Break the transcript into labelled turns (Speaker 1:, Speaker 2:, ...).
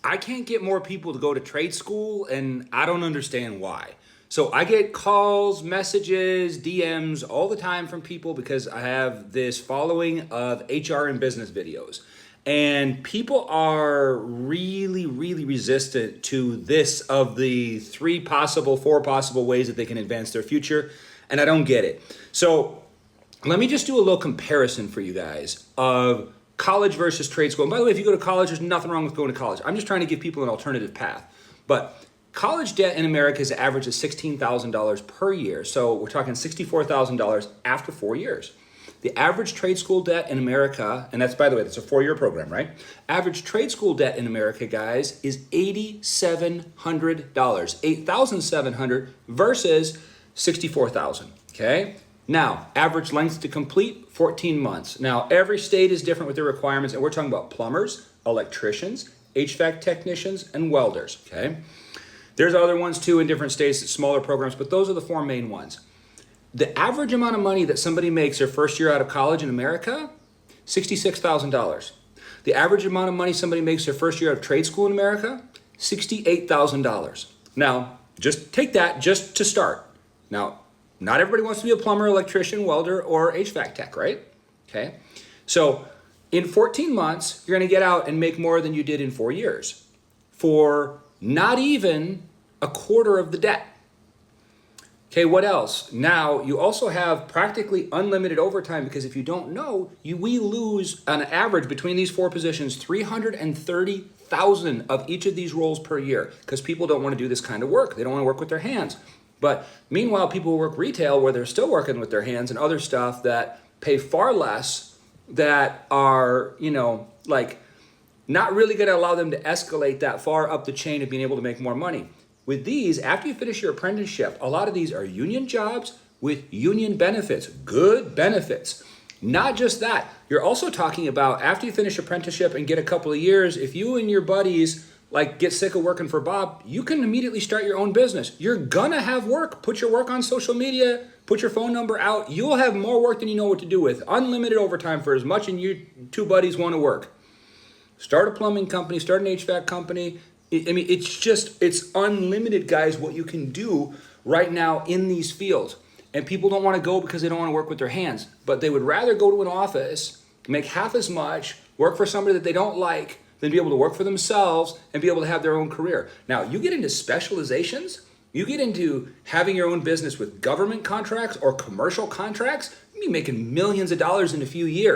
Speaker 1: I can't get more people to go to trade school, and I don't understand why. So I get calls, messages, DMs all the time from people because I have this following of HR and business videos. And people are really, really resistant to this of the four possible ways that they can advance their future. And I don't get it. So let me just do a little comparison for you guys of college versus trade school. And by the way, if you go to college, there's nothing wrong with going to college. I'm just trying to give people an alternative path. But college debt in America is an average of $16,000 per year. So we're talking $64,000 after 4 years. The average trade school debt in America, and that's, by the way, that's a 4-year program, right? Average trade school debt in America, guys, is $8,700. $8,700 versus $64,000, okay? Now, average length to complete, 14 months. Now, every state is different with their requirements, and we're talking about plumbers, electricians, HVAC technicians, and welders, okay? There's other ones too in different states, smaller programs, but those are the 4 main ones. The average amount of money that somebody makes their first year out of college in America, $66,000. The average amount of money somebody makes their first year out of trade school in America, $68,000. Now, just take that just to start. Now, not everybody wants to be a plumber, electrician, welder, or HVAC tech, right? Okay. So in 14 months, you're going to get out and make more than you did in 4 years for not even a quarter of the debt. Okay, what else? Now, you also have practically unlimited overtime because if you don't know, we lose on average between these 4 positions 330,000 of each of these roles per year because people don't want to do this kind of work. They don't want to work with their hands. But meanwhile, people who work retail where they're still working with their hands and other stuff that pay far less, that are, like not really going to allow them to escalate that far up the chain of being able to make more money. With these, after you finish your apprenticeship, a lot of these are union jobs with union benefits, good benefits. Not just that, you're also talking about after you finish apprenticeship and get a couple of years, if you and your buddies get sick of working for Bob, you can immediately start your own business. You're gonna have work. Put your work on social media, put your phone number out. You'll have more work than you know what to do with. Unlimited overtime for as much as you 2 buddies want to work. Start a plumbing company, start an HVAC company. It's unlimited, guys, what you can do right now in these fields. And people don't want to go because they don't want to work with their hands, but they would rather go to an office, make half as much, work for somebody that they don't like, than be able to work for themselves and be able to have their own career. Now, you get into specializations, you get into having your own business with government contracts or commercial contracts, you'll be making millions of dollars in a few years.